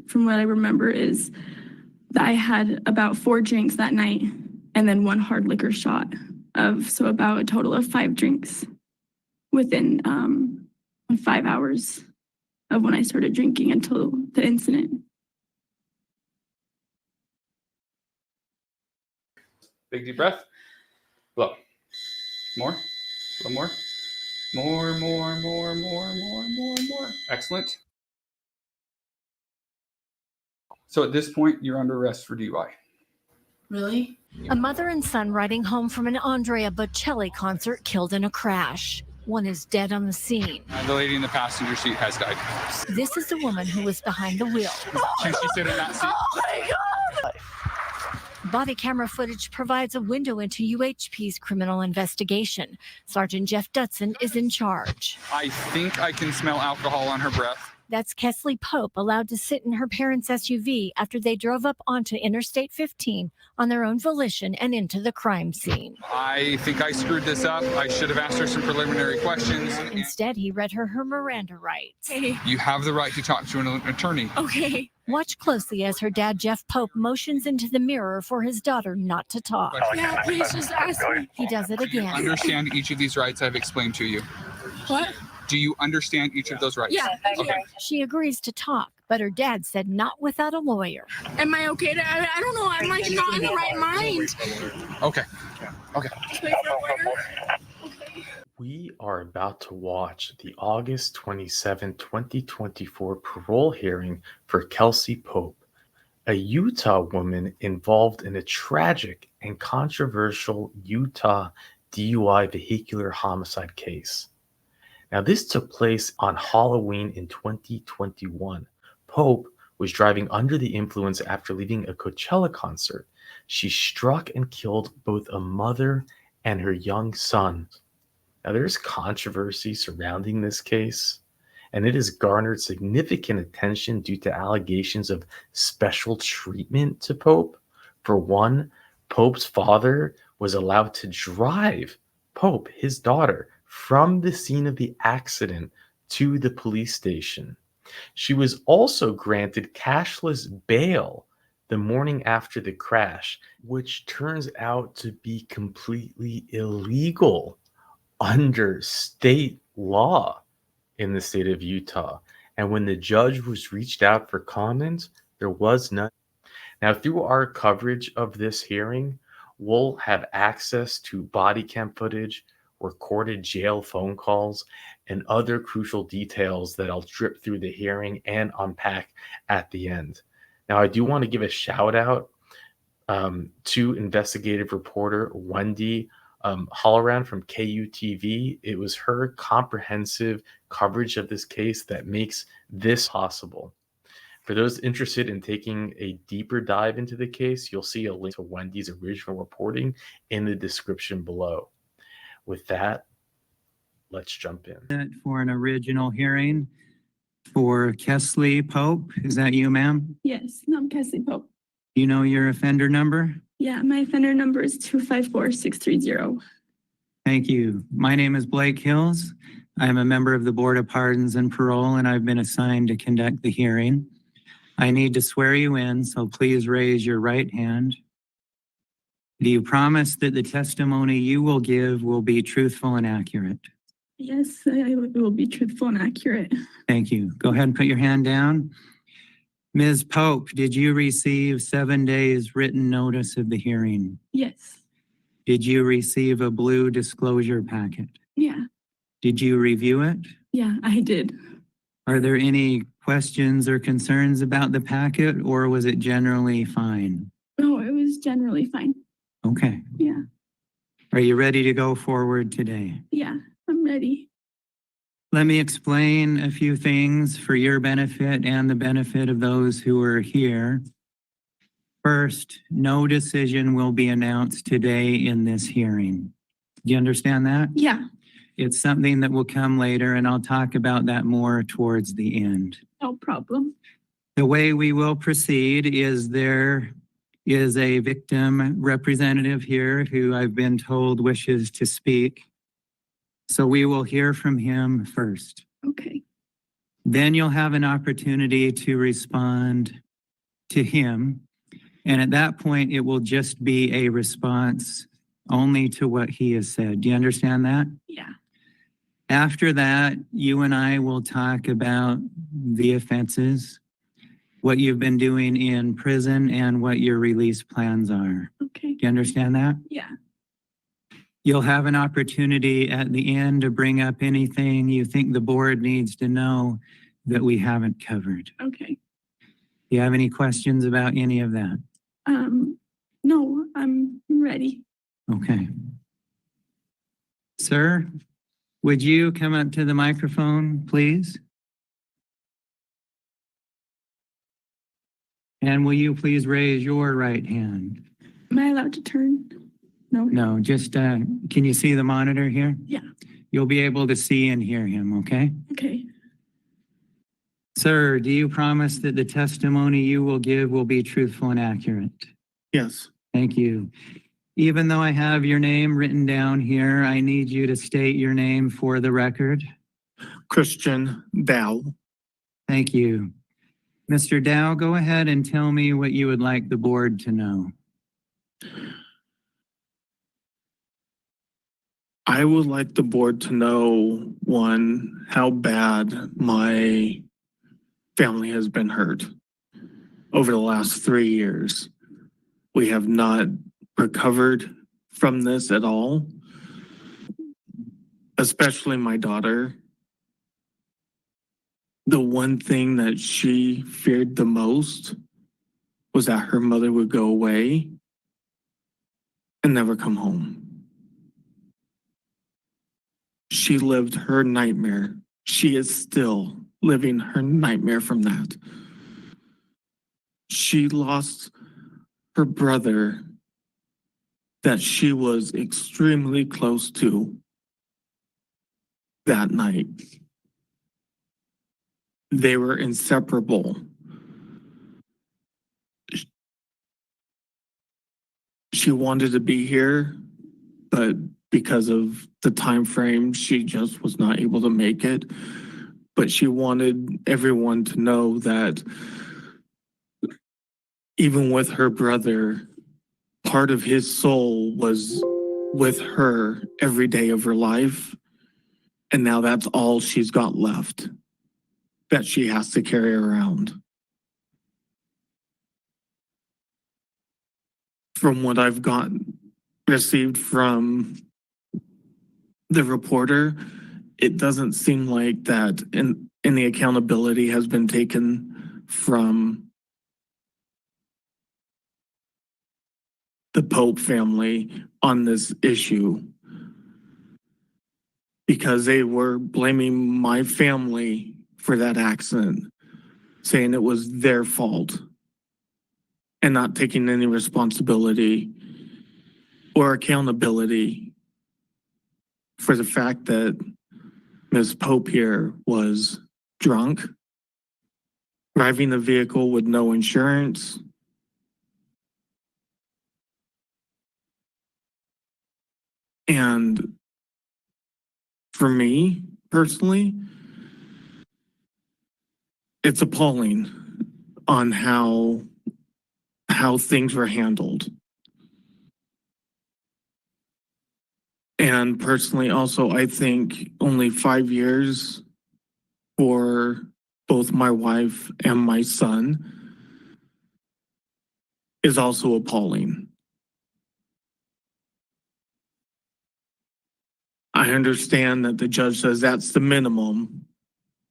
from what I remember, is that I had about 4 drinks that night and then 1 hard liquor shot so about a total of 5 drinks within 5 hours of when I started drinking until the incident. Big deep breath. Blow. More. A little more. More. Excellent. So at this point, you're under arrest for DUI. Really? A mother and son riding home from an Andrea Bocelli concert killed in a crash. One is dead on the scene. The lady in the passenger seat has died. This is the woman who was behind the wheel. Can she sit in that seat? Oh my God! Body camera footage provides a window into UHP's criminal investigation. Sergeant Jeff Dutson is in charge. I think I can smell alcohol on her breath. That's Kesley Pope, allowed to sit in her parents' SUV after they drove up onto Interstate 15 on their own volition and into the crime scene. I think I screwed this up. I should have asked her some preliminary questions. Instead, he read her Miranda rights. Hey. You have the right to talk to an attorney. Okay. Watch closely as her dad, Jeff Pope, motions into the mirror for his daughter not to talk. Yeah, please just ask me. He does it again. Understand each of these rights I've explained to you. What? Do you understand each of those rights? Yeah. Okay. She agrees to talk, but her dad said not without a lawyer. Am I okay to? I don't know. I'm like not in the right mind. Okay. We are about to watch the August 27, 2024 parole hearing for Kesley Pope, a Utah woman involved in a tragic and controversial Utah DUI vehicular homicide case. Now, this took place on Halloween in 2021. Pope was driving under the influence after leaving a Coachella concert. She struck and killed both a mother and her young son. Now, there's controversy surrounding this case, and it has garnered significant attention due to allegations of special treatment to Pope. For one, Pope's father was allowed to drive Pope, his daughter, from the scene of the accident to the police station. She was also granted cashless bail the morning after the crash, which turns out to be completely illegal under state law in the state of Utah. And when the judge was reached out for comment, there was none. Now, through our coverage of this hearing, we'll have access to body cam footage, recorded jail phone calls, and other crucial details that I'll drip through the hearing and unpack at the end. Now, I do want to give a shout out to investigative reporter Wendy Holloran from KUTV. It was her comprehensive coverage of this case that makes this possible. For those interested in taking a deeper dive into the case, you'll see a link to Wendy's original reporting in the description below. With that, let's jump in. For an original hearing for Kesley Pope. Is that you, ma'am? Yes, I'm Kesley Pope. You know your offender number? Yeah, my offender number is 254630. Thank you. My name is Blake Hills. I am a member of the Board of Pardons and Parole, and I've been assigned to conduct the hearing. I need to swear you in, so please raise your right hand. Do you promise that the testimony you will give will be truthful and accurate? Yes, I will be truthful and accurate. Thank you. Go ahead and put your hand down. Ms. Pope, did you receive 7 days written notice of the hearing? Yes. Did you receive a blue disclosure packet? Yeah. Did you review it? Yeah, I did. Are there any questions or concerns about the packet, or was it generally fine? No, it was generally fine. Okay. Yeah. Are you ready to go forward today? Yeah, I'm ready. Let me explain a few things for your benefit and the benefit of those who are here. First, no decision will be announced today in this hearing. Do you understand that? Yeah. It's something that will come later, and I'll talk about that more towards the end. No problem. The way we will proceed is there is a victim representative here who I've been told wishes to speak. So we will hear from him first. Okay. Then you'll have an opportunity to respond to him. And at that point, it will just be a response only to what he has said. Do you understand that? Yeah. After that, you and I will talk about the offenses, what you've been doing in prison, and what your release plans are. Okay. Do you understand that? Yeah. You'll have an opportunity at the end to bring up anything you think the board needs to know that we haven't covered. Okay. Do you have any questions about any of that? No, I'm ready. Okay. Sir, would you come up to the microphone, please? And will you please raise your right hand? Am I allowed to turn? No. No, just, can you see the monitor here? Yeah. You'll be able to see and hear him, okay? Okay. Sir, do you promise that the testimony you will give will be truthful and accurate? Yes. Thank you. Even though I have your name written down here, I need you to state your name for the record. Christian Dow. Thank you. Mr. Dow, go ahead and tell me what you would like the board to know. I would like the board to know, one, how bad my family has been hurt over the last 3 years. We have not recovered from this at all, especially my daughter. The one thing that she feared the most was that her mother would go away and never come home. She lived her nightmare. She is still living her nightmare from that. She lost her brother that she was extremely close to that night. They were inseparable. She wanted to be here, but because of the time frame, she just was not able to make it. But she wanted everyone to know that even with her brother, part of his soul was with her every day of her life. And now that's all she's got left that she has to carry around. From what I've received from the reporter, it doesn't seem like that any accountability has been taken from the Pope family on this issue, because they were blaming my family for that accident, saying it was their fault and not taking any responsibility or accountability for the fact that Ms. Pope here was drunk, driving the vehicle with no insurance, and for me personally, it's appalling on how things were handled. And personally, also, I think only 5 years for both my wife and my son is also appalling. I understand that the judge says that's the minimum,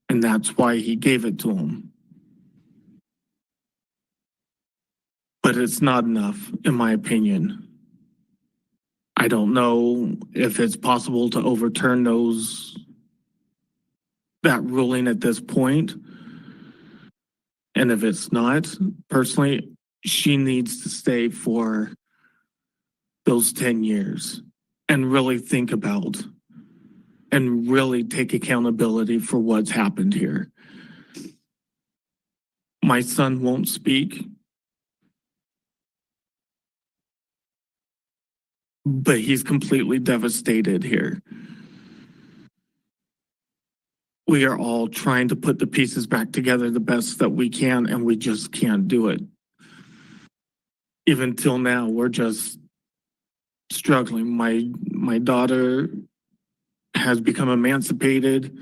and that's why he gave it to him. But it's not enough, in my opinion. I don't know if it's possible to overturn that ruling at this point. And if it's not, personally, she needs to stay for those 10 years and really think about and really take accountability for what's happened here. My son won't speak, but he's completely devastated here. we are all trying to put the pieces back together the best that we can, and we just can't do it. Even till now, we're just struggling. My daughter has become emancipated,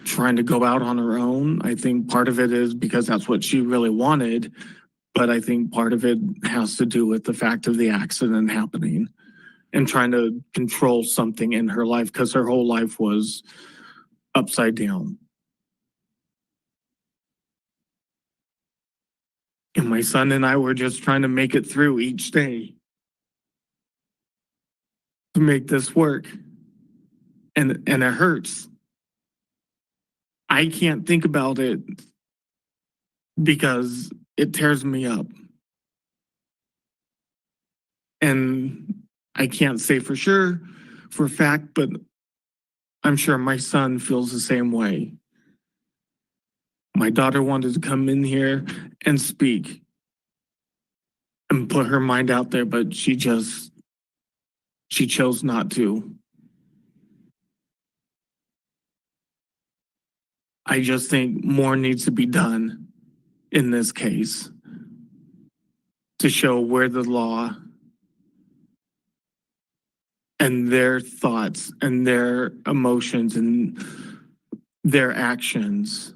trying to go out on her own. I think part of it is because that's what she really wanted, but I think part of it has to do with the fact of the accident happening and trying to control something in her life because her whole life was upside down. And my son and I were just trying to make it through each day to make this work. And it hurts. I can't think about it because it tears me up. And I can't say for sure, for a fact, but I'm sure my son feels the same way. My daughter wanted to come in here and speak and put her mind out there, but she chose not to. I just think more needs to be done in this case to show where the law and their thoughts and their emotions and their actions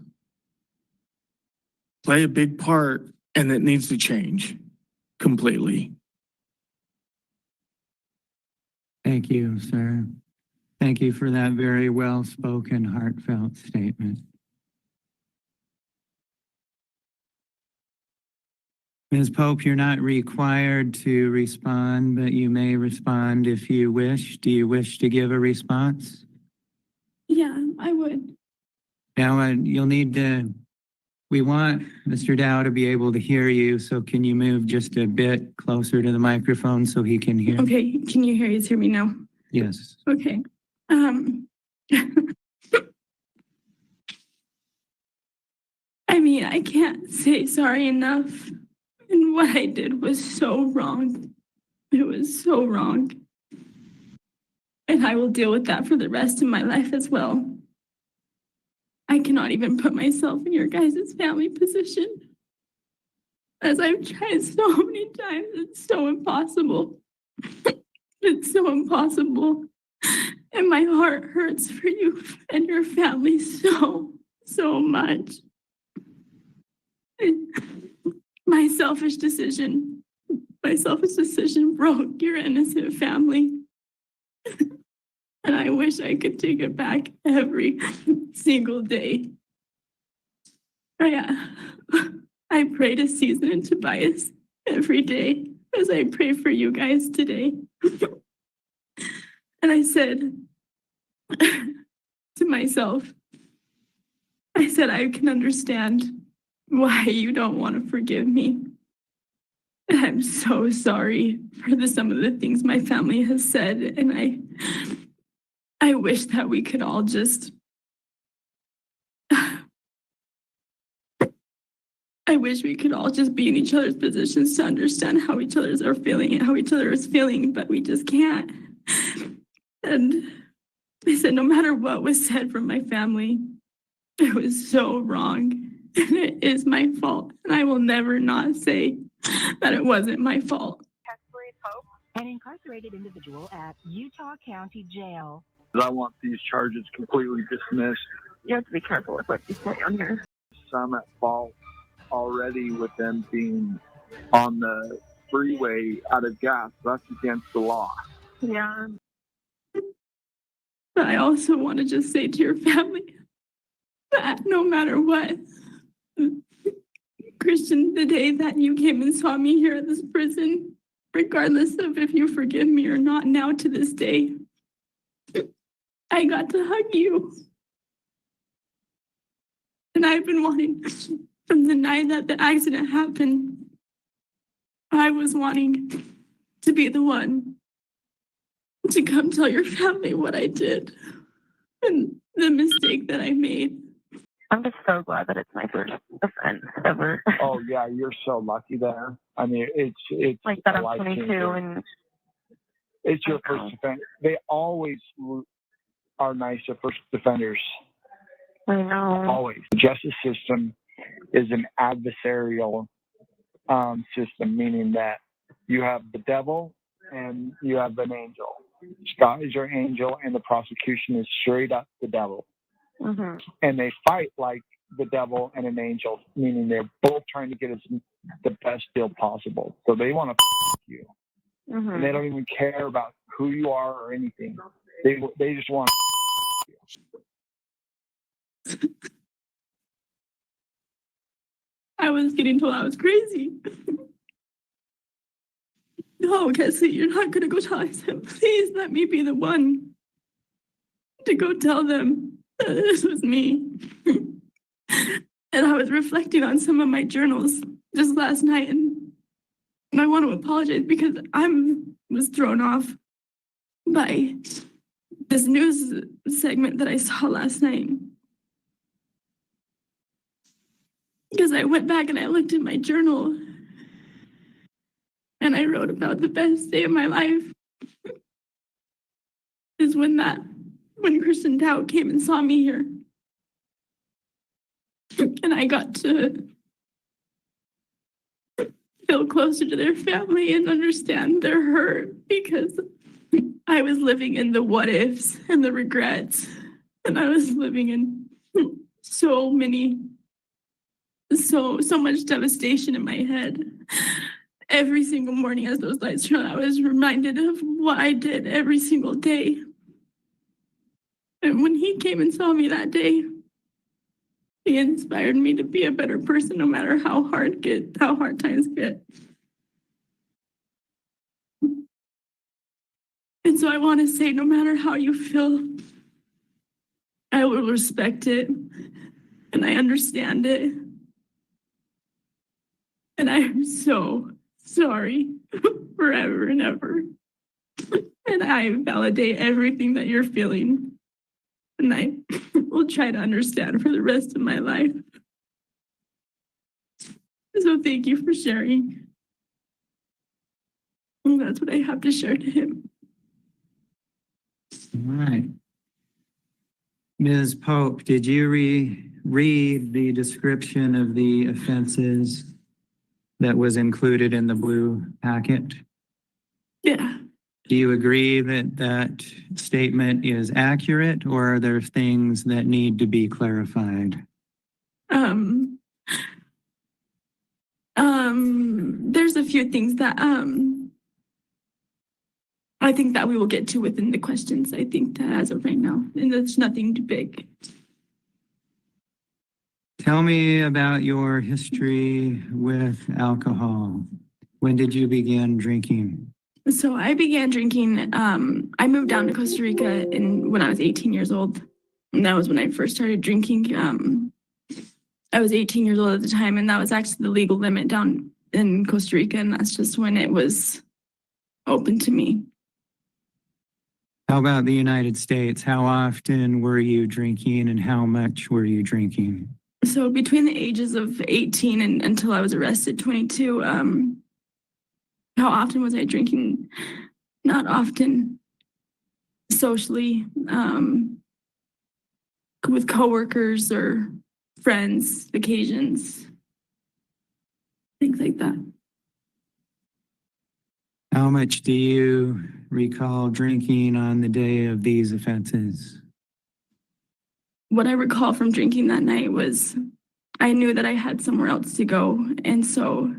play a big part, and it needs to change completely. Thank you, sir. Thank you for that very well-spoken, heartfelt statement. Ms. Pope, you're not required to respond, but you may respond if you wish. Do you wish to give a response? Yeah, I would. Now, you'll need to, we want Mr. Dow to be able to hear you, so can you move just a bit closer to the microphone so he can hear? Okay, can you hear me now? Yes. Okay. I mean, I can't say sorry enough. And what I did was so wrong. It was so wrong. And I will deal with that for the rest of my life as well. I cannot even put myself in your guys' family position. As I've tried so many times, it's so impossible. It's so impossible. And my heart hurts for you and your family so much. My selfish decision broke your innocent family. And I wish I could take it back every single day. I pray to Susan and Tobias every day as I pray for you guys today. And I said to myself, I said, I can understand why you don't want to forgive me. And I'm so sorry for some of the things my family has said. And I wish that we could all just, I wish we could all just be in each other's positions to understand how each other are feeling and how each other is feeling, but we just can't. And I said, no matter what was said from my family, it was so wrong. And it is my fault. And I will never not say that it wasn't my fault. Kesley Pope, an incarcerated individual at Utah County Jail. I want these charges completely dismissed. You have to be careful with what you say on here. Some at fault already with them being on the freeway out of gas. That's against the law. Yeah. But I also want to just say to your family that no matter what, Christian, the day that you came and saw me here at this prison, regardless of if you forgive me or not, now to this day, I got to hug you. And I've been wanting, from the night that the accident happened, I was wanting to be the one to come tell your family what I did and the mistake that I made. I'm just so glad that it's my first offense ever. Oh yeah, you're so lucky there. I mean, it's like that I'm 22 and it's your first offense. They always are nice to first offenders. I know. Always. The justice system is an adversarial system, meaning that you have the devil and you have an angel. Scott is your angel, and the prosecution is straight up the devil. Mm-hmm. And they fight like the devil and an angel, meaning they're both trying to get us the best deal possible. So they want to you. Mm-hmm. And they don't even care about who you are or anything. They just want you. I was getting told I was crazy. No, Kesley, you're not going to go tell them. Please let me be the one to go tell them that this was me. And I was reflecting on some of my journals just last night, and I want to apologize because I was thrown off by this news segment that I saw last night. Because I went back and I looked at my journal and I wrote about the best day of my life is when Kristen Dow came and saw me here. And I got to feel closer to their family and understand their hurt, because I was living in the what ifs and the regrets. And I was living in so much devastation in my head. Every single morning as those lights turned on, I was reminded of what I did every single day. And when he came and saw me that day, he inspired me to be a better person no matter how hard times get. And so I want to say, no matter how you feel, I will respect it and I understand it. And I am so sorry forever and ever. And I validate everything that you're feeling. And I will try to understand for the rest of my life. So thank you for sharing. And that's what I have to share to him. All right. Ms. Pope, did you read the description of the offenses that was included in the blue packet? Yeah. Do you agree that that statement is accurate, or are there things that need to be clarified? There's a few things that I think that we will get to within the questions. I think that as of right now, and there's nothing too big. Tell me about your history with alcohol. When did you begin drinking? So I began drinking. I moved down to Costa Rica when I was 18 years old. And that was when I first started drinking. I was 18 years old at the time, and that was actually the legal limit down in Costa Rica. And that's just when it was open to me. How about the United States? How often were you drinking, and how much were you drinking? So between the ages of 18 and until I was arrested, 22, how often was I drinking? Not often. Socially, with coworkers or friends, occasions, things like that. How much do you recall drinking on the day of these offenses? What I recall from drinking that night was I knew that I had somewhere else to go. And so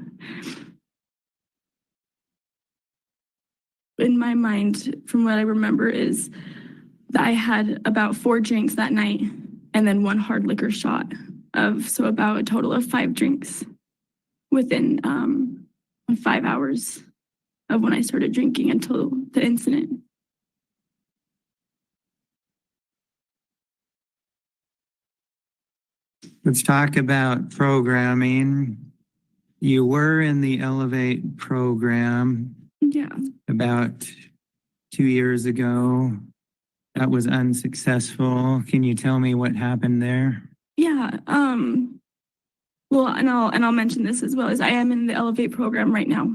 in my mind, from what I remember, is that I had about 4 drinks that night and then 1 hard liquor shot so about a total of 5 drinks within 5 hours of when I started drinking until the incident. Let's talk about programming. You were in the Elevate program. Yeah. About 2 years ago. That was unsuccessful. Can you tell me what happened there? Yeah. Well, and I'll mention this as well, as I am in the Elevate program right now.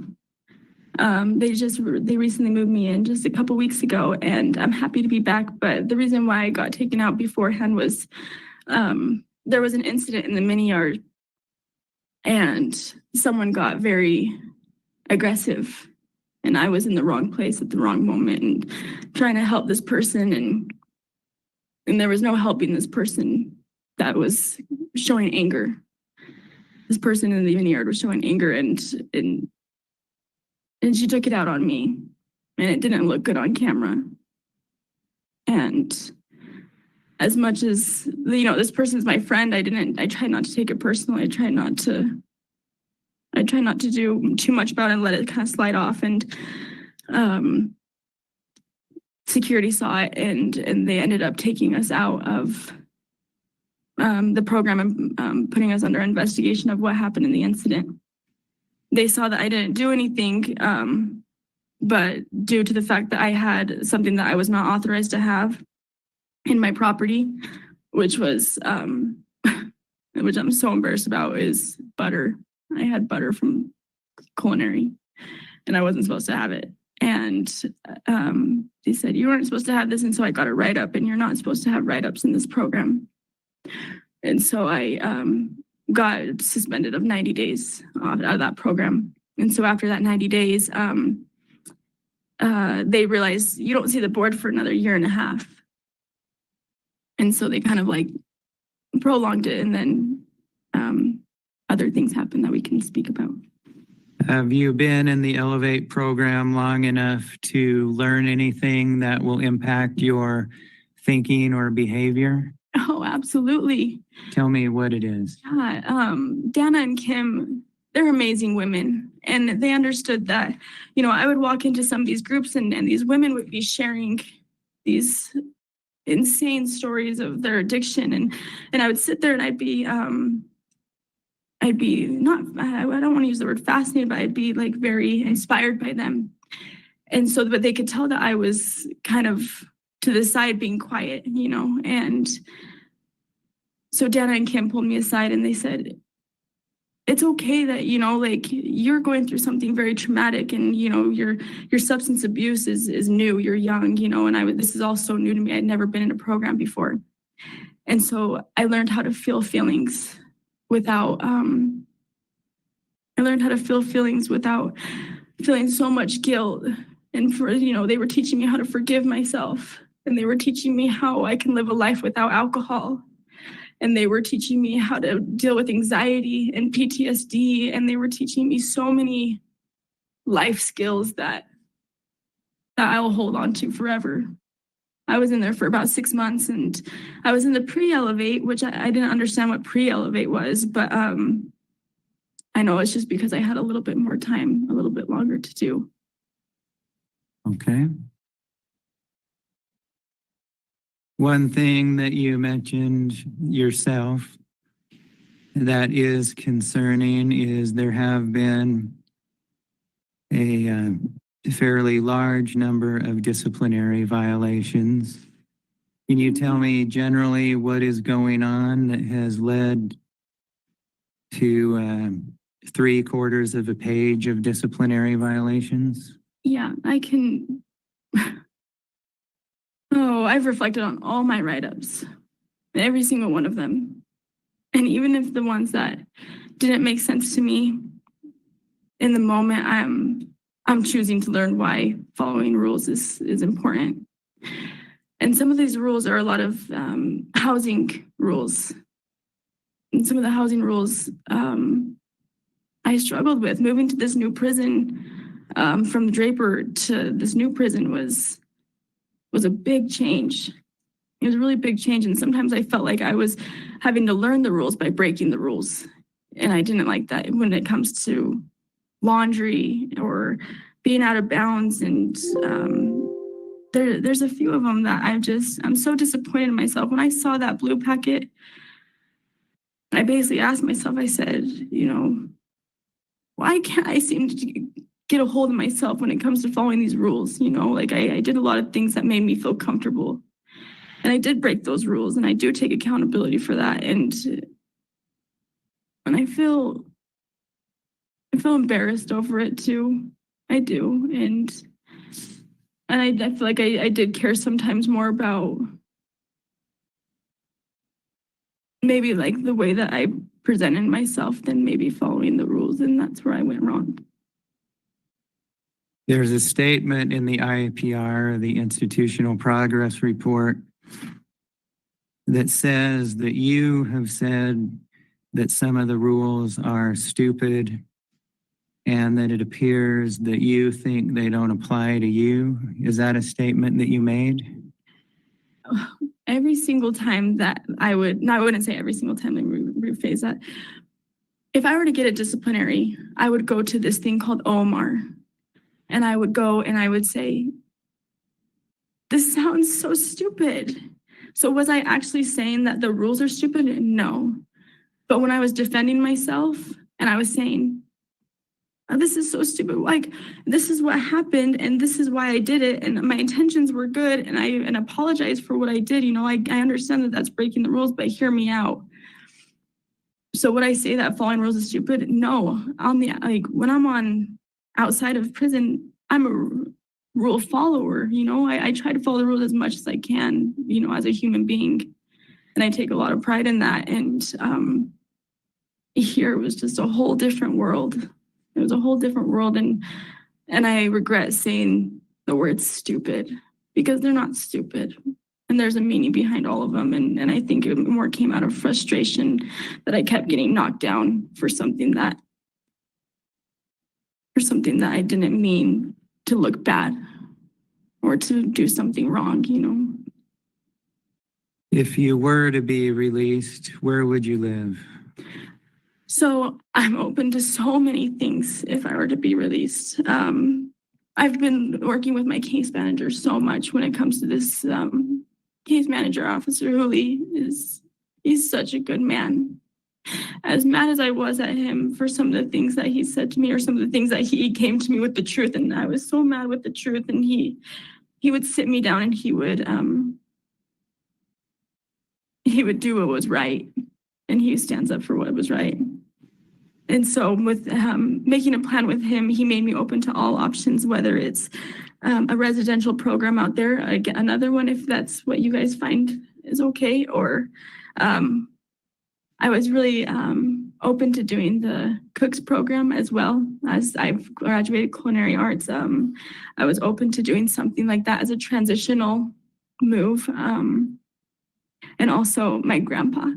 They recently moved me in just a couple weeks ago, and I'm happy to be back. But the reason why I got taken out beforehand was There was an incident in the mini yard and someone got very aggressive, and I was in the wrong place at the wrong moment and trying to help this person, and there was no helping this person that was showing anger. This person in the mini yard was showing anger, and she took it out on me, and it didn't look good on camera. And as much as, this person's my friend, I tried not to take it personally. I tried not to do too much about it and let it kind of slide off. And security saw it, and they ended up taking us out of the program and putting us under investigation of what happened in the incident. They saw that I didn't do anything, but due to the fact that I had something that I was not authorized to have in my property, which was, which I'm so embarrassed about, is butter. I had butter from Culinary, and I wasn't supposed to have it. And they said, you weren't supposed to have this, and so I got a write-up, and you're not supposed to have write-ups in this program. And so I got suspended of 90 days out of that program. And so after that 90 days, they realized you don't see the board for another year and a half. And so they kind of like prolonged it, and then other things happened that we can speak about. Have you been in the Elevate program long enough to learn anything that will impact your thinking or behavior? Oh, absolutely. Tell me what it is. Yeah, Dana and Kim, they're amazing women. And they understood that, I would walk into some of these groups and these women would be sharing these insane stories of their addiction. And I would sit there and I'd be not, I don't want to use the word fascinated, but I'd be like very inspired by them. And so, but they could tell that I was kind of to the side being quiet, and so Dana and Kim pulled me aside and they said, it's okay that, you're going through something very traumatic, and, your substance abuse is new, you're young, and this is all so new to me. I'd never been in a program before. And so I learned how to feel feelings without feeling so much guilt. And they were teaching me how to forgive myself, and they were teaching me how I can live a life without alcohol. And they were teaching me how to deal with anxiety and PTSD. And they were teaching me so many life skills that I'll hold on to forever. I was in there for about 6 months, and I was in the pre-Elevate, which I didn't understand what pre-Elevate was, but I know it's just because I had a little bit more time, a little bit longer to do. Okay. One thing that you mentioned yourself that is concerning is there have been a fairly large number of disciplinary violations. Can you tell me generally what is going on that has led to 3/4 of a page of disciplinary violations? Yeah, I can. Oh, I've reflected on all my write-ups, every single one of them. And even if the ones that didn't make sense to me in the moment, I'm choosing to learn why following rules is important. And some of these rules are a lot of housing rules. And some of the housing rules I struggled with. Moving to this new prison from Draper to this new prison was a big change. It was a really big change. And sometimes I felt like I was having to learn the rules by breaking the rules. And I didn't like that when it comes to laundry or being out of bounds. And there's a few of them that I'm so disappointed in myself. When I saw that blue packet, I basically asked myself, I said, why can't I seem to get a hold of myself when it comes to following these rules? I did a lot of things that made me feel comfortable. And I did break those rules, and I do take accountability for that. And I feel embarrassed over it too. I do. And I feel like I did care sometimes more about maybe like the way that I presented myself than maybe following the rules, and that's where I went wrong. There's a statement in the IPR, the Institutional Progress Report, that says that you have said that some of the rules are stupid and that it appears that you think they don't apply to you. Is that a statement that you made? Every single time that I wouldn't say every single time, let me rephrase that. If I were to get a disciplinary, I would go to this thing called OMR. And I would go and I would say, this sounds so stupid. So was I actually saying that the rules are stupid? No. But when I was defending myself and I was saying, oh, this is so stupid, like this is what happened and this is why I did it and my intentions were good and I apologize for what I did. You know, I understand that that's breaking the rules, but hear me out. So would I say that following rules is stupid? No. When I'm on outside of prison, I'm a rule follower. You know, I try to follow the rules as much as I can, you know, as a human being. And I take a lot of pride in that. And here it was just a whole different world. It was a whole different world. And I regret saying the word stupid because they're not stupid. And there's a meaning behind all of them. And I think it more came out of frustration that I kept getting knocked down for something that I didn't mean to look bad or to do something wrong, you know. If you were to be released, where would you live? So I'm open to so many things if I were to be released. I've been working with my case manager so much when it comes to this case manager, Officer Hooley. He's such a good man. As mad as I was at him for some of the things that he said to me or some of the things that he came to me with the truth, and I was so mad with the truth, and he would sit me down and he would do what was right, and he stands up for what was right. And so with making a plan with him, he made me open to all options, whether it's a residential program out there, again, another one if that's what you guys find is okay, or I was really open to doing the Cooks program as well. As I've graduated culinary arts, I was open to doing something like that as a transitional move. And also my grandpa.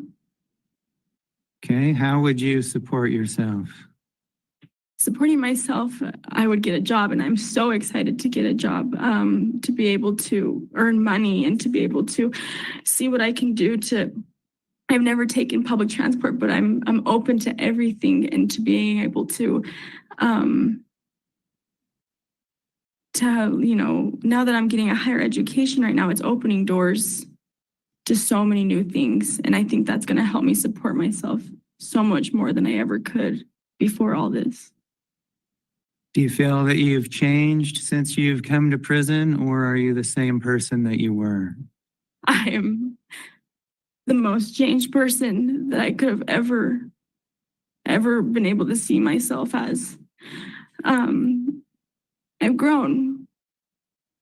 Okay, how would you support yourself? Supporting myself, I would get a job, and I'm so excited to get a job, to be able to earn money and to be able to see what I can do to. I've never taken public transport, but I'm open to everything and to being able to, you know, now that I'm getting a higher education right now, it's opening doors to so many new things. And I think that's going to help me support myself so much more than I ever could before all this. Do you feel that you've changed since you've come to prison, or are you the same person that you were? I am the most changed person that I could have ever been able to see myself as. I've grown,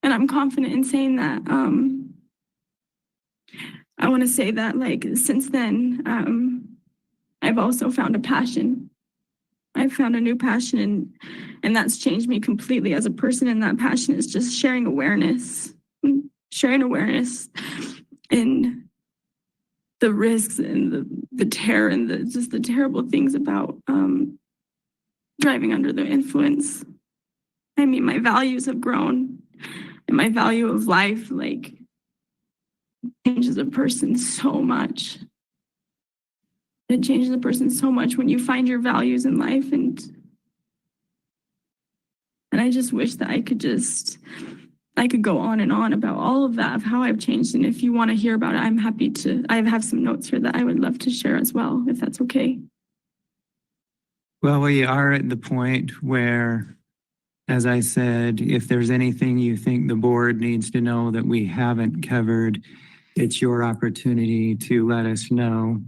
and I'm confident in saying that. I want to say that, like, since then, I've also found a passion. I've found a new passion, and that's changed me completely as a person. And that passion is just sharing awareness in the risks and the terror and just the terrible things about driving under the influence. I mean, my values have grown, and my value of life, like, changes a person so much. It changes a person so much when you find your values in life, and I just wish that I could go on and on about all of that, of how I've changed. And if you want to hear about it, I'm happy to. I have some notes here that I would love to share as well, if that's okay. Well, we are at the point where, as I said, if there's anything you think the board needs to know that we haven't covered, it's your opportunity to let us know.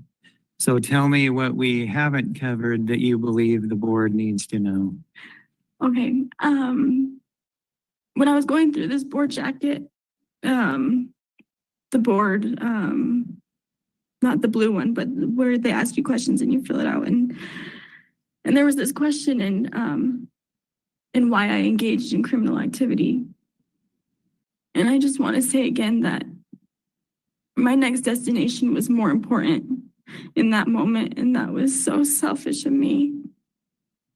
So tell me what we haven't covered that you believe the board needs to know. Okay. When I was going through this board jacket, the board not the blue one, but where they ask you questions and you fill it out. And there was this question in why I engaged in criminal activity. And I just want to say again that my next destination was more important in that moment. And that was so selfish of me.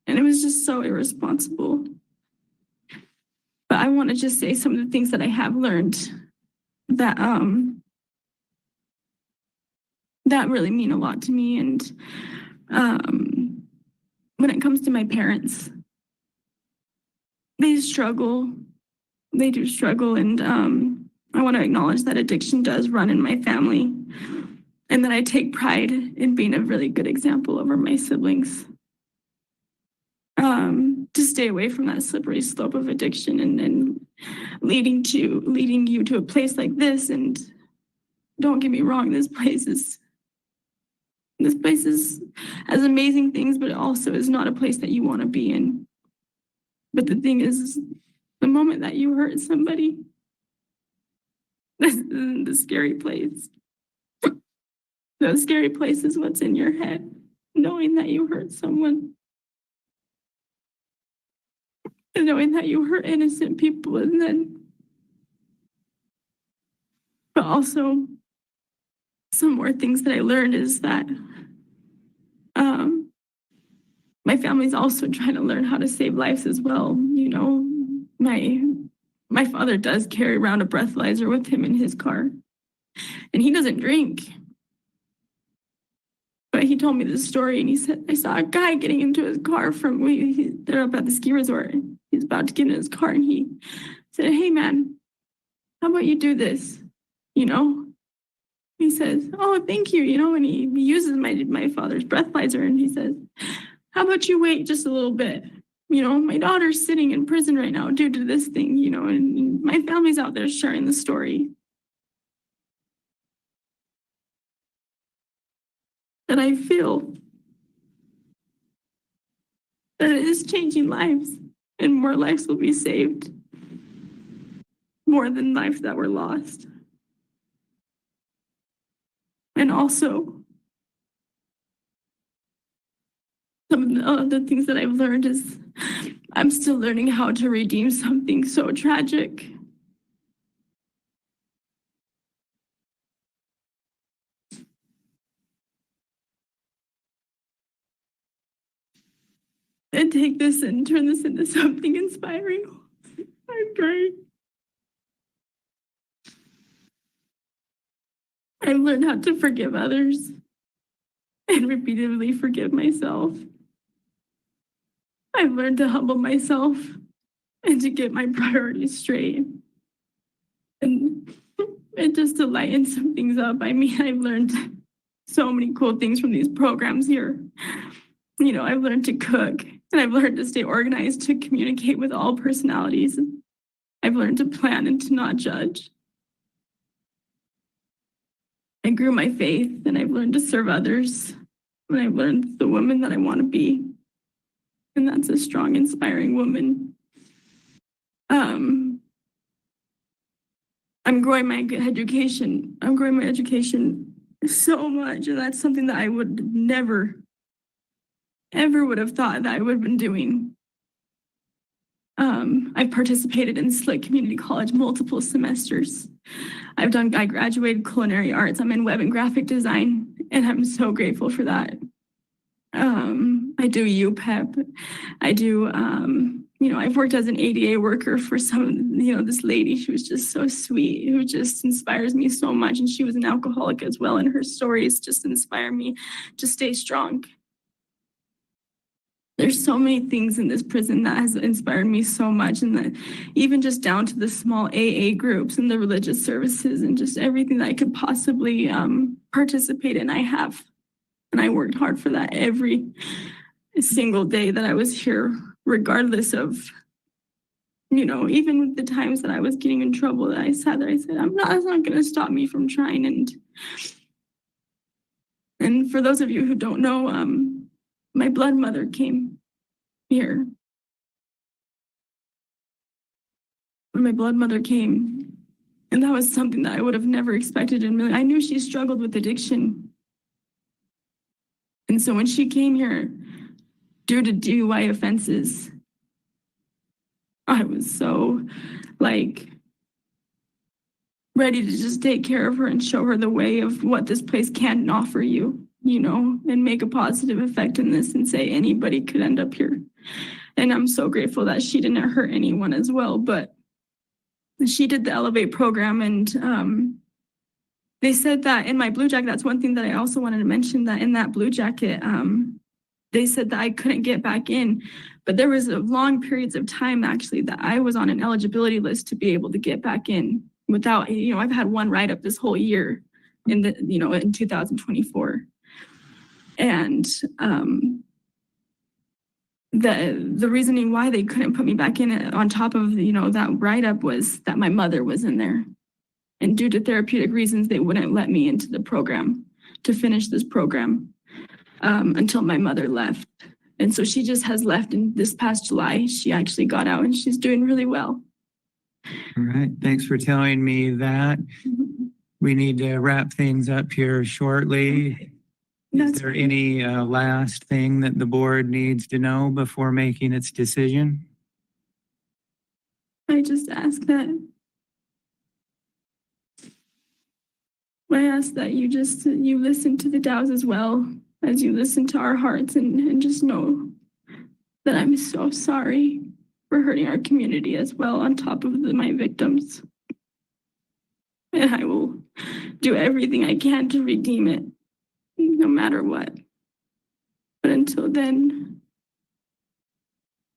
And it was just so irresponsible. But I want to just say some of the things that I have learned that that really mean a lot to me. And when it comes to my parents, they struggle. They do struggle. And I want to acknowledge that addiction does run in my family, and that I take pride in being a really good example over my siblings. To stay away from that slippery slope of addiction and leading you to a place like this. And don't get me wrong, this place has amazing things, but it also is not a place that you want to be in. But the thing is, the moment that you hurt somebody, this isn't the scary place. The scary place is what's in your head, knowing that you hurt someone. And knowing that you hurt innocent people. And then, but also some more things that I learned is that my family's also trying to learn how to save lives as well. You know, my father does carry around a breathalyzer with him in his car, and he doesn't drink. But he told me this story, and he said, I saw a guy getting into his car they're up at the ski resort. He's about to get in his car, and he said, hey man, how about you do this? You know? He says, oh, thank you, you know, and he uses my father's breathalyzer, and he says, how about you wait just a little bit? You know, my daughter's sitting in prison right now due to this thing, you know, and my family's out there sharing the story. And I feel that it is changing lives, and more lives will be saved, more than lives that were lost. And also, some of the other things that I've learned is I'm still learning how to redeem something so tragic. And take this and turn this into something inspiring. I'm great. I've learned how to forgive others and repeatedly forgive myself. I've learned to humble myself and to get my priorities straight. And just to lighten some things up, I mean, I've learned so many cool things from these programs here. You know, I've learned to cook, and I've learned to stay organized, to communicate with all personalities. I've learned to plan and to not judge. I grew my faith, and I've learned to serve others. And I've learned the woman that I want to be. And that's a strong, inspiring woman. I'm growing my education. I'm growing my education so much, and that's something that I would never, ever would have thought that I would have been doing. I've participated in Slick Community College multiple semesters. I graduated culinary arts. I'm in web and graphic design, and I'm so grateful for that. I do UPEP. I do, you know, I've worked as an ADA worker for this lady, she was just so sweet, who just inspires me so much. And she was an alcoholic as well, and her stories just inspire me to stay strong. There's so many things in this prison that has inspired me so much, and even just down to the small AA groups and the religious services and just everything that I could possibly participate in, I have. And I worked hard for that every single day that I was here, regardless of, you know, even with the times that I was getting in trouble, that I sat there, I said, that's not going to stop me from trying. And for those of you who don't know, my blood mother came here. When my blood mother came, and that was something that I would have never expected. And really, I knew she struggled with addiction, And so when she came here due to DUI offenses, I was so like ready to just take care of her and show her the way of what this place can offer you, you know, and make a positive effect in this and say anybody could end up here. And I'm so grateful that she didn't hurt anyone as well. But she did the Elevate program, and they said that in my blue jacket, that's one thing that I also wanted to mention, that in that blue jacket, they said that I couldn't get back in, but there was long periods of time actually that I was on an eligibility list to be able to get back in without, you know, I've had one write-up this whole year in the, you know, in 2024. And the reasoning why they couldn't put me back in it on top of, you know, that write-up was that my mother was in there. And due to therapeutic reasons, they wouldn't let me into the program to finish this program until my mother left. And so she just has left in this past July. She actually got out and she's doing really well. All right. Thanks for telling me that. We need to wrap things up here shortly. Is there any last thing that the board needs to know before making its decision? I just ask that you listen to the DAOs as well as you listen to our hearts, and just know that I'm so sorry for hurting our community as well on top of my victims. And I will do everything I can to redeem it, no matter what. But until then,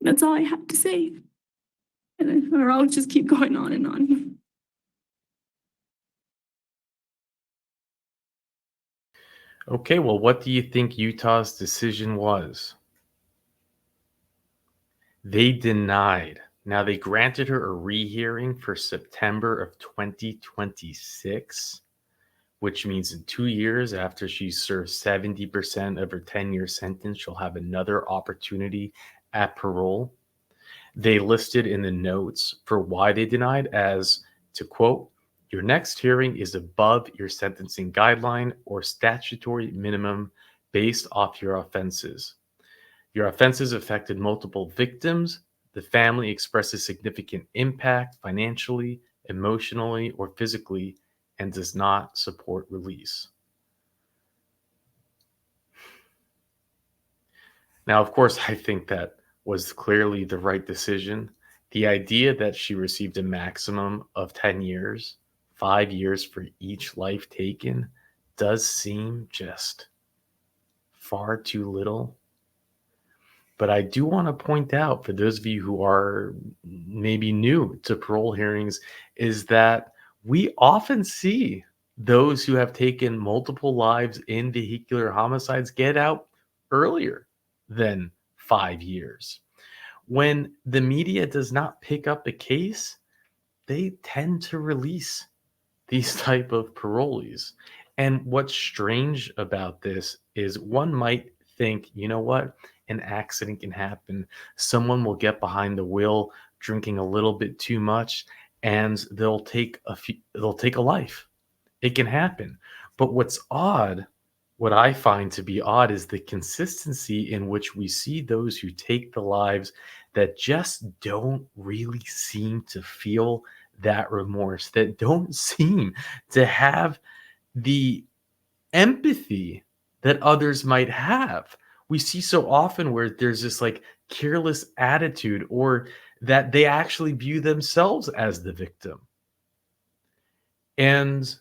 that's all I have to say. Or I'll just keep going on and on. Okay, well, what do you think Utah's decision was? They denied. Now, they granted her a rehearing for September of 2026, which means in 2 years after she served 70% of her 10-year sentence, she'll have another opportunity at parole. They listed in the notes for why they denied as, to quote, "Your next hearing is above your sentencing guideline or statutory minimum based off your offenses. Your offenses affected multiple victims. The family expresses significant impact financially, emotionally, or physically, and does not support release." Now, of course, I think that was clearly the right decision. The idea that she received a maximum of 10 years, 5 years for each life taken, does seem just far too little. But I do want to point out, for those of you who are maybe new to parole hearings, is that we often see those who have taken multiple lives in vehicular homicides get out earlier than 5 years. When the media does not pick up a case, they tend to release these type of parolees. And what's strange about this is one might think, you know what, an accident can happen. Someone will get behind the wheel drinking a little bit too much, and they'll take a life. It can happen. But what's odd, what I find to be odd, is the consistency in which we see those who take the lives that just don't really seem to feel that remorse, that don't seem to have the empathy that others might have. We see so often where there's this like careless attitude, or that they actually view themselves as the victim. And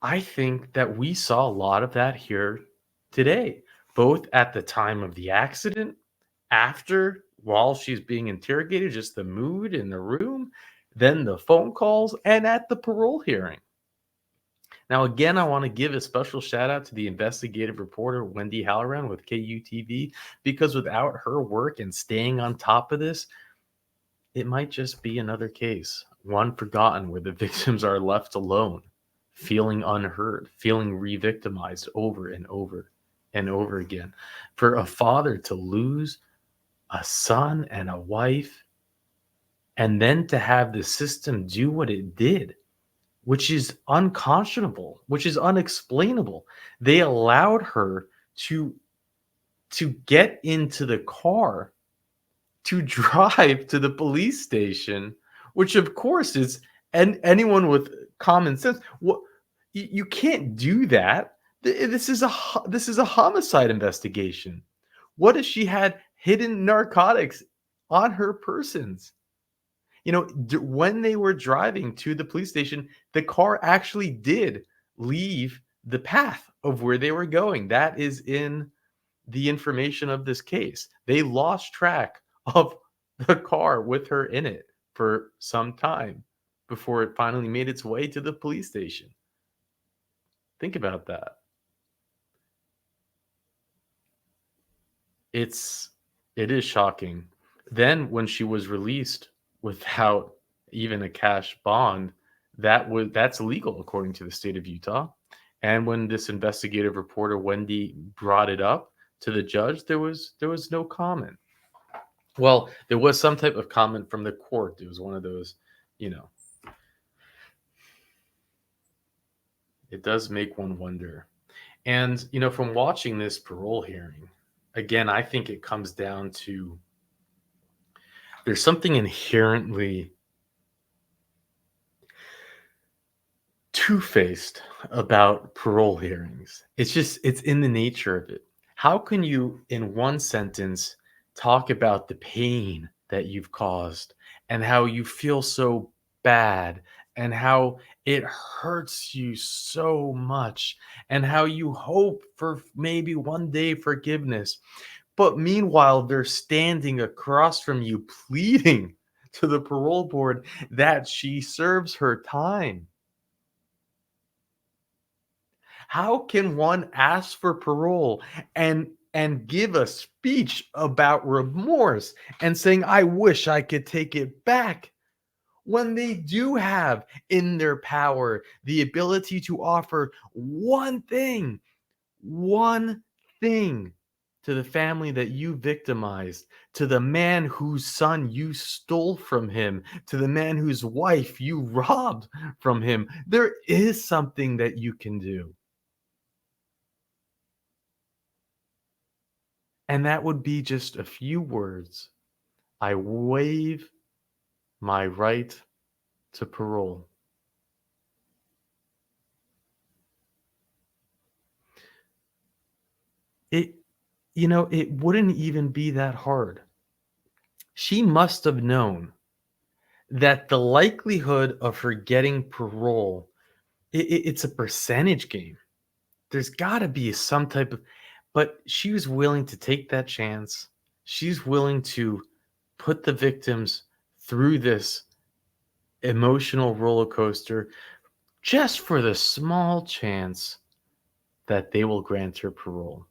I think that we saw a lot of that here today, both at the time of the accident, after, while she's being interrogated, just the mood in the room, then the phone calls, and at the parole hearing. Now, again, I want to give a special shout out to the investigative reporter, Wendy Halloran with KUTV, because without her work and staying on top of this, it might just be another case, one forgotten, where the victims are left alone, feeling unheard, feeling re-victimized over and over and over again. For a father to lose a son and a wife, and then to have the system do what it did, which is unconscionable, which is unexplainable. They allowed her to to get into the car to drive to the police station, which of course is, and anyone with common sense, what, you can't do that. This is a homicide investigation. What if she had hidden narcotics on her persons? You know, when they were driving to the police station, the car actually did leave the path of where they were going. That is in the information of this case. They lost track of the car with her in it for some time before it finally made its way to the police station. Think about that. It is shocking. Then when she was released without even a cash bond, that's illegal according to the state of Utah. And when this investigative reporter Wendy brought it up to the judge, there was no comment. Well, there was some type of comment from the court. It was one of those, you know. It does make one wonder. And, you know, from watching this parole hearing, again, I think it comes down to there's something inherently two-faced about parole hearings. It's in the nature of it. How can you, in one sentence, talk about the pain that you've caused and how you feel so bad and how it hurts you so much and how you hope for maybe one day forgiveness? But meanwhile, they're standing across from you pleading to the parole board that she serves her time. How can one ask for parole and give a speech about remorse and saying, I wish I could take it back, when they do have in their power the ability to offer one thing to the family that you victimized, to the man whose son you stole from him, to the man whose wife you robbed from him? There is something that you can do. And that would be just a few words. I waive my right to parole. It wouldn't even be that hard. She must have known that the likelihood of her getting parole, it's a percentage game. There's got to be some type of, but she was willing to take that chance. She's willing to put the victims through this emotional roller coaster just for the small chance that they will grant her parole.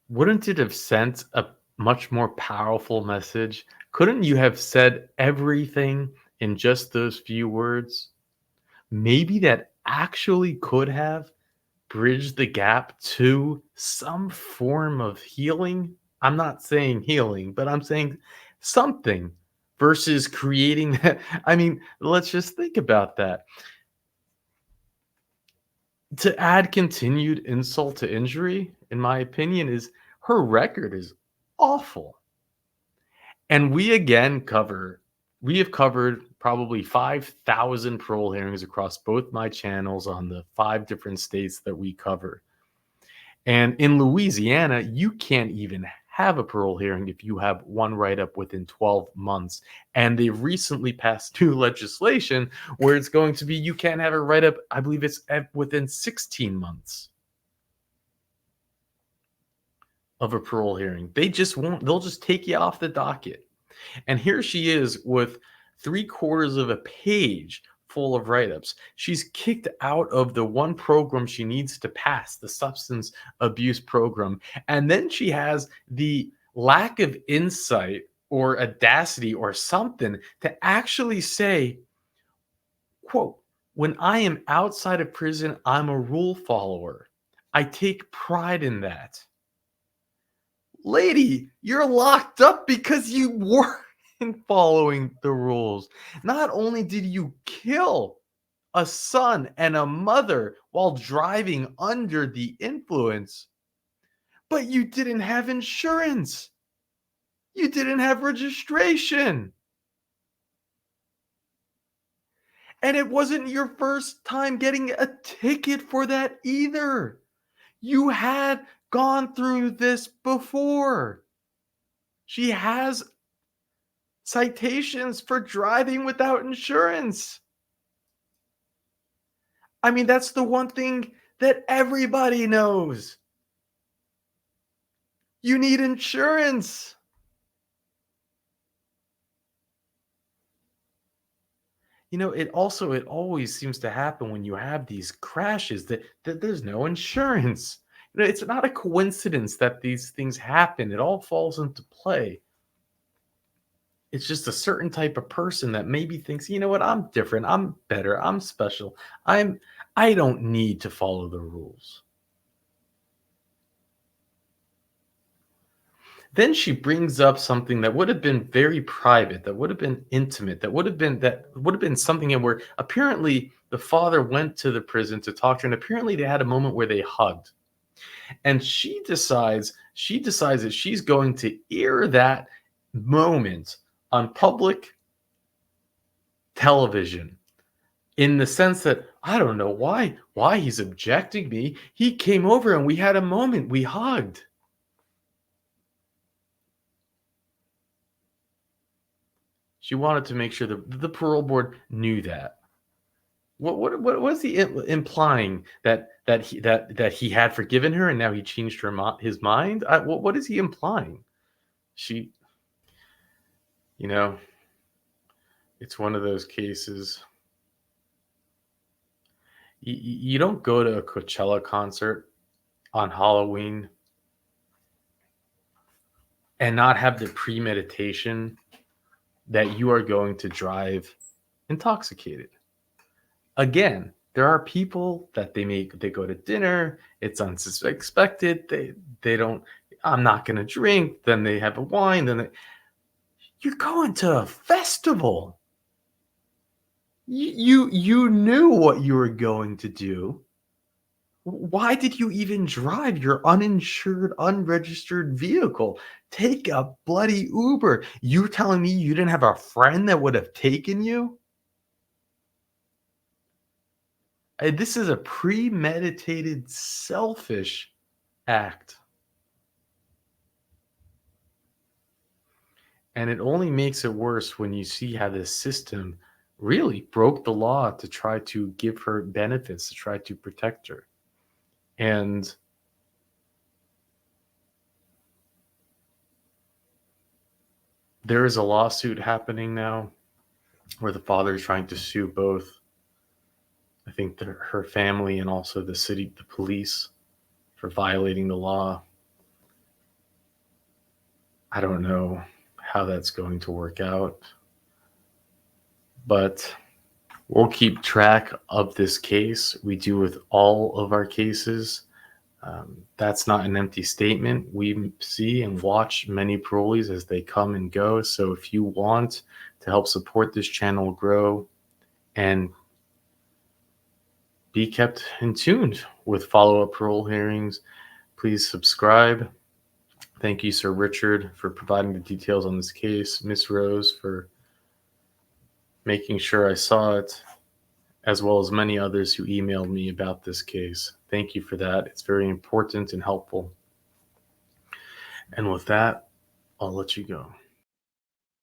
Wouldn't it have sent a much more powerful message? Couldn't you have said everything in just those few words? Maybe that actually could have bridged the gap to some form of healing. I'm not saying healing, but I'm saying something versus creating that. I mean, let's just think about that. To add continued insult to injury, in my opinion, is her record is awful. And we have covered probably 5,000 parole hearings across both my channels on the 5 different states that we cover. And in Louisiana, you can't even have a parole hearing if you have one write-up within 12 months. And they've recently passed new legislation where it's going to be you can't have a write-up, I believe it's within 16 months of a parole hearing. They just won't. They'll just take you off the docket. And here she is with 3/4 of a page full of write-ups. She's kicked out of the one program she needs to pass, the substance abuse program. And then she has the lack of insight or audacity or something to actually say, quote, when I am outside of prison, I'm a rule follower. I take pride in that. Lady, you're locked up because you in following the rules. Not only did you kill a son and a mother while driving under the influence, but you didn't have insurance. You didn't have registration. And it wasn't your first time getting a ticket for that either. You had gone through this before. She has citations for driving without insurance. I mean, that's the one thing that everybody knows. You need insurance. You know, it always seems to happen when you have these crashes that there's no insurance. You know, it's not a coincidence that these things happen. It all falls into play. It's just a certain type of person that maybe thinks, you know what, I'm different, I'm better, I'm special. I don't need to follow the rules. Then she brings up something that would have been very private, that would have been intimate, that would have been something where apparently the father went to the prison to talk to her, and apparently they had a moment where they hugged. And she decides that she's going to air that moment on public television, in the sense that I don't know why he's objecting me. He came over and we had a moment, we hugged. She wanted to make sure that the parole board knew that. What was he implying, that he had forgiven her and now he changed his mind? What is he implying? You know, it's one of those cases. You don't go to a Coachella concert on Halloween and not have the premeditation that you are going to drive intoxicated. Again, there are people that they go to dinner, it's unexpected, they don't, I'm not going to drink, then they have a wine, you're going to a festival. You knew what you were going to do. Why did you even drive your uninsured, unregistered vehicle? Take a bloody Uber. You telling me you didn't have a friend that would have taken you? This is a premeditated, selfish act. And it only makes it worse when you see how this system really broke the law to try to give her benefits, to try to protect her. And there is a lawsuit happening now where the father is trying to sue both, I think, her family and also the police, for violating the law. I don't know how that's going to work out, but we'll keep track of this case. We do with all of our cases. That's not an empty statement. We see and watch many parolees as they come and go. So if you want to help support this channel grow and be kept in tune with follow-up parole hearings, please subscribe. Thank you, Sir Richard, for providing the details on this case. Miss Rose for making sure I saw it, as well as many others who emailed me about this case. Thank you for that. It's very important and helpful. And with that, I'll let you go.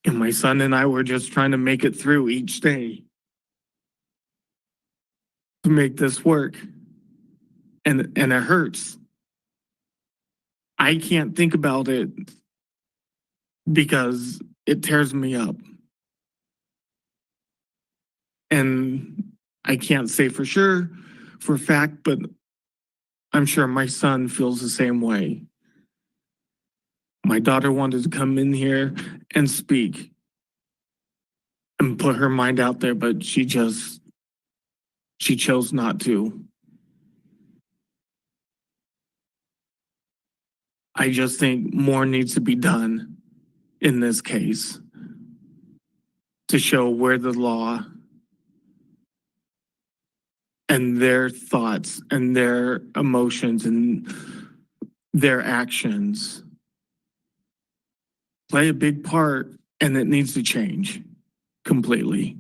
And my son and I were just trying to make it through each day to make this work. And it hurts. I can't think about it because it tears me up. And I can't say for sure, for a fact, but I'm sure my son feels the same way. My daughter wanted to come in here and speak and put her mind out there, but she chose not to. I just think more needs to be done in this case. to show where the law and their thoughts and their emotions and their actions play a big part, and it needs to change completely.